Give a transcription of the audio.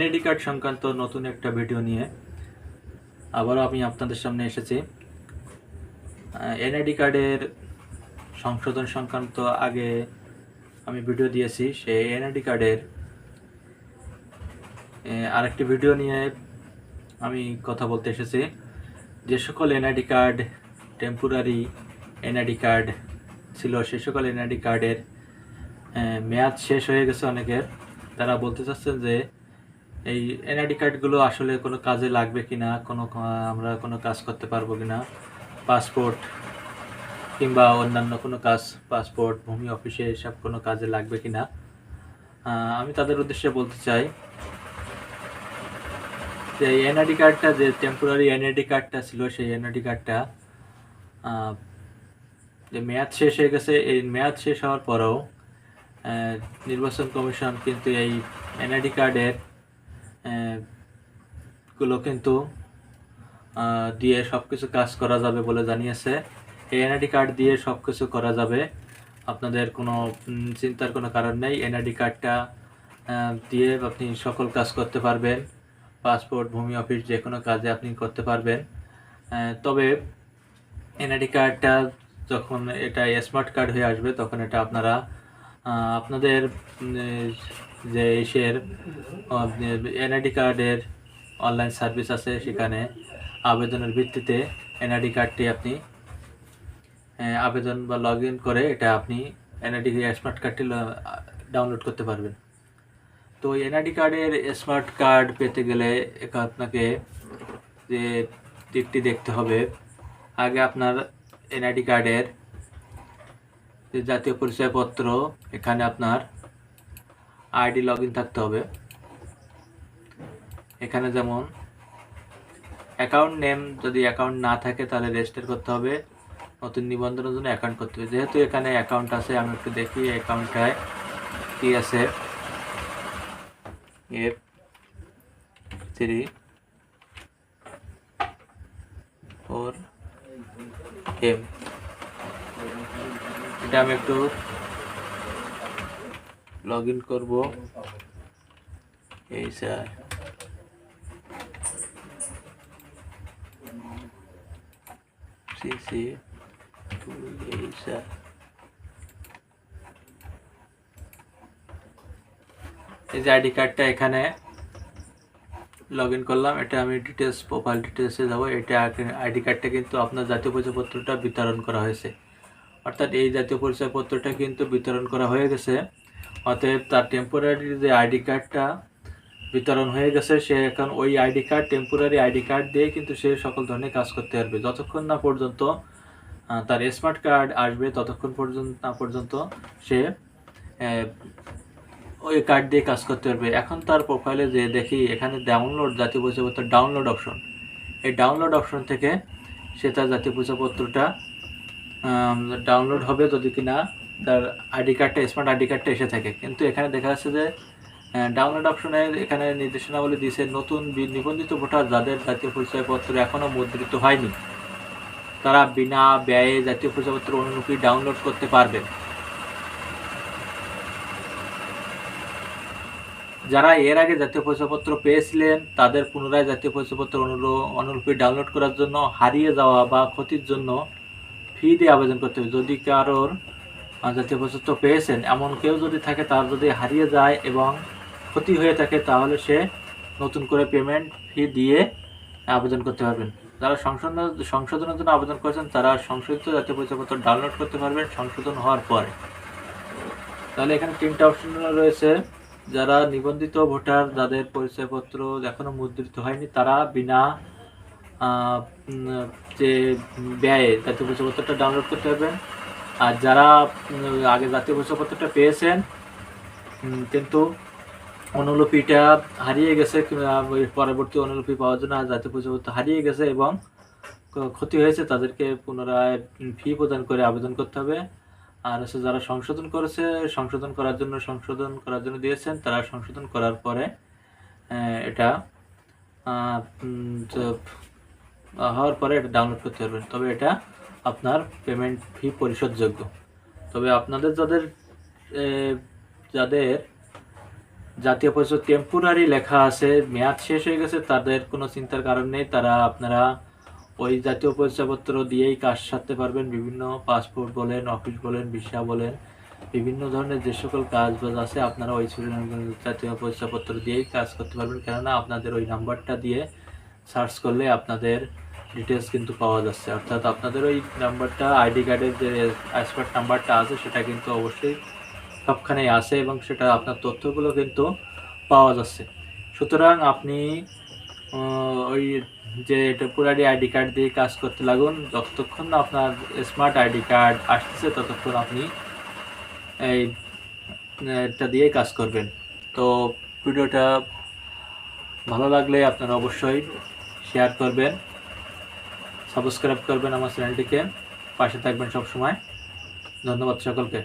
NID card সংক্রান্ত নতুন একটা ভিডিও নিয়ে আবারও আমি আপনাদের সামনে এসেছি। এনআইডি কার্ডের সংশোধন সংক্রান্ত আগে আমি ভিডিও দিয়েছি। সেই এনআইডি কার্ডের আরেকটি ভিডিও নিয়ে আমি কথা বলতে এসেছি। যে সকল NID card temporary NID card ছিল, সে সকল এনআইডি কার্ডের মেয়াদ শেষ হয়ে গেছে অনেকের। তারা বলতে চাচ্ছেন যে এই এনআইডি কার্ডগুলো আসলে কোনো কাজে লাগবে কিনা, আমরা কোনো কাজ করতে পারবো কিনা, পাসপোর্ট কিংবা অন্যান্য কোনো কাজ, পাসপোর্ট, ভূমি অফিসে এসব কোনো কাজে লাগবে কিনা। আমি তাদের উদ্দেশ্যে বলতে চাই যে এই এনআইডি কার্ডটা, যে টেম্পোরারি এনআইডি কার্ডটা ছিল, সেই এনআইডি কার্ডটা যে মেয়াদ শেষ হয়ে গেছে। এই মেয়াদ শেষ হওয়ার পরেও নির্বাচন কমিশন কিন্তু এই এনআইডি কার্ডের গুলো কিন্তু দিয়ে সব কিছু কাজ করা যাবে বলে জানিয়েছে। এই এনআইডি কার্ড দিয়ে সব কিছু করা যাবে, আপনাদের কোনো চিন্তার কোনো কারণ নেই। এনআইডি কার্ডটা দিয়ে আপনি সকল কাজ করতে পারবেন, পাসপোর্ট, ভূমি অফিস, যে কোনো কাজে আপনি করতে পারবেন। তবে এনআইডি কার্ডটা যখন এটা স্মার্ট কার্ড হয়ে আসবে, তখন এটা আপনারা আপনাদের যে ইসের এনআইডি কার্ডের অনলাইন সার্ভিস আছে, সেখানে আবেদনের ভিত্তিতে এনআইডি কার্ডটি আপনি আবেদন বা লগ ইন করে এটা আপনি এনআইডি স্মার্ট কার্ডটি ডাউনলোড করতে পারবেন। তো এনআইডি কার্ডের স্মার্ট কার্ড পেতে গেলে আপনাকে যে দিকটি দেখতে হবে, আগে আপনার এনআইডি কার্ডের যে জাতীয় পরিচয়পত্র, এখানে আপনার আইডি লগ ইন থাকতে হবে। এখানে যেমন অ্যাকাউন্ট নেম, যদি অ্যাকাউন্ট না থাকে তাহলে রেজিস্টার করতে হবে, নতুন নিবন্ধনের জন্য অ্যাকাউন্ট করতে হবে। যেহেতু এখানে অ্যাকাউন্ট আছে, আমি একটু দেখি অ্যাকাউন্টটায় কি আছে। F3 4M, এটা আমি একটু লগ ইন করবো। এই স্যার, এই যে আইডি কার্ডটা এখানে লগ ইন করলাম। এটা আমি ডিটেলস, প্রোফাইল ডিটেলসে যাবো। এটা আইডি কার্ডটা কিন্তু আপনার জাতীয় পরিচয়পত্রটা বিতরণ করা হয়েছে, অর্থাৎ এই জাতীয় পরিচয়পত্রটা কিন্তু বিতরণ করা হয়ে গেছে। অতএব তার টেম্পোরারি যে আইডি কার্ডটা বিতরণ হয়ে গেছে, সে এখন ওই ID card, temporary ID card দিয়ে কিন্তু সে সকল ধরনের কাজ করতে পারবে। যতক্ষণ না পর্যন্ত তার স্মার্ট কার্ড আসবে, ততক্ষণ পর্যন্ত সে ওই কার্ড দিয়ে কাজ করতে পারবে। এখন তার প্রোফাইলে যে দেখি, এখানে ডাউনলোড জাতীয় পরিচয়পত্র ডাউনলোড অপশন, এই ডাউনলোড অপশন থেকে সে তার জাতীয় পরিচয়পত্রটা ডাউনলোড হবে, যদি কিনা তার আইডি কার্ডটা, স্মার্ট আইডি কার্ডটা এসে থাকে। কিন্তু এখানে দেখা যাচ্ছে যে ডাউনলোড অপশনে এখানে নির্দেশনাবলী দিয়েছে, নতুন নিবন্ধিত ভোটার যাদের জাতীয় পরিচয়পত্র এখনও মুদ্রিত হয়নি, তারা বিনা ব্যয়ে জাতীয় পরিচয়পত্র অনুলিপি ডাউনলোড করতে পারবেন। যারা এর আগে জাতীয় পরিচয়পত্র পেয়েছিলেন, তাদের পুনরায় জাতীয় পরিচয়পত্র অনুলিপি ডাউনলোড করার জন্য হারিয়ে যাওয়া বা ক্ষতির জন্য ফি দিয়ে আবেদন করতে হবে। যদি কারোর জাতীয় পরিচয়পত্র পেয়েছেন এমন কেউ যদি থাকে, তার যদি হারিয়ে যায় এবং ক্ষতি হয়ে থাকে, তাহলে সে নতুন করে পেমেন্ট ফি দিয়ে আবেদন করতে পারবেন। যারা সংশোধনের জন্য আবেদন করেছেন, তারা সংশোধিত জাতীয় পরিচয়পত্র ডাউনলোড করতে পারবেন সংশোধন হওয়ার পরে। তাহলে এখানে 3টা অপশন রয়েছে। যারা নিবন্ধিত ভোটার, যাদের পরিচয়পত্র এখনও মুদ্রিত হয়নি, তারা বিনা যে ব্যয়ে জাতীয় পরিচয়পত্রটা ডাউনলোড করতে পারবেন। আর যারা আগে জাতীয় পরিচয়পত্রটা পেয়েছেন কিন্তু অনুলিপিটা হারিয়ে গেছে, কিংবা পরবর্তী অনুলিপি পাওয়ার জন্য জাতীয় পরিচয়পত্র হারিয়ে গেছে এবং ক্ষতি হয়েছে, তাদেরকে পুনরায় ফি প্রদান করে আবেদন করতে হবে। আর হচ্ছে যারা সংশোধন করার জন্য দিয়েছেন, তারা সংশোধন করার পরে এটা হওয়ার পরে এটা ডাউনলোড করতে পারবেন। তবে এটা আপনার পেমেন্ট ফি পরিশোধযোগ্য। তবে আপনাদের যাদের জাতীয় পরিচয় টেম্পোরারি লেখা আছে, মেয়াদ শেষ হয়ে গেছে, তাদের কোনো চিন্তার কারণ নেই। আপনারা ওই জাতীয় পরিচয়পত্র দিয়েই কাজ সারতে পারবেন। বিভিন্ন পাসপোর্ট বলেন, অফিস বলেন, ভিসা বলেন, বিভিন্ন ধরনের যে সকল কাজবাজ আছে আপনারা ওই জাতীয় পরিচয়পত্র দিয়েই কাজ করতে পারবেন। কেননা আপনাদের ওই নাম্বারটা দিয়ে সার্চ করলে আপনাদের ডিটেলস কিন্তু পাওয়া যাচ্ছে। অর্থাৎ আপনাদের ওই নাম্বারটা, আইডি কার্ডের যে এক্সপার্ট নাম্বারটা আছে সেটা কিন্তু অবশ্যই সবখানেই আছে এবং সেটা আপনার তথ্যগুলো কিন্তু পাওয়া যাচ্ছে। সুতরাং আপনি ওই যে টেম্পোরারি আইডি কার্ড দিয়ে কাজ করতে লাগুন। যতক্ষণ না আপনার স্মার্ট আইডি কার্ড আসতেছে ততক্ষণ আপনি এটা দিয়ে কাজ করবেন। তো ভিডিওটা ভালো লাগলে আপনারা অবশ্যই শেয়ার করবেন, সাবস্ক্রাইব করবেন আমার চ্যানেলটিকে, পাশে থাকবেন সবসময়। ধন্যবাদ সকলকে।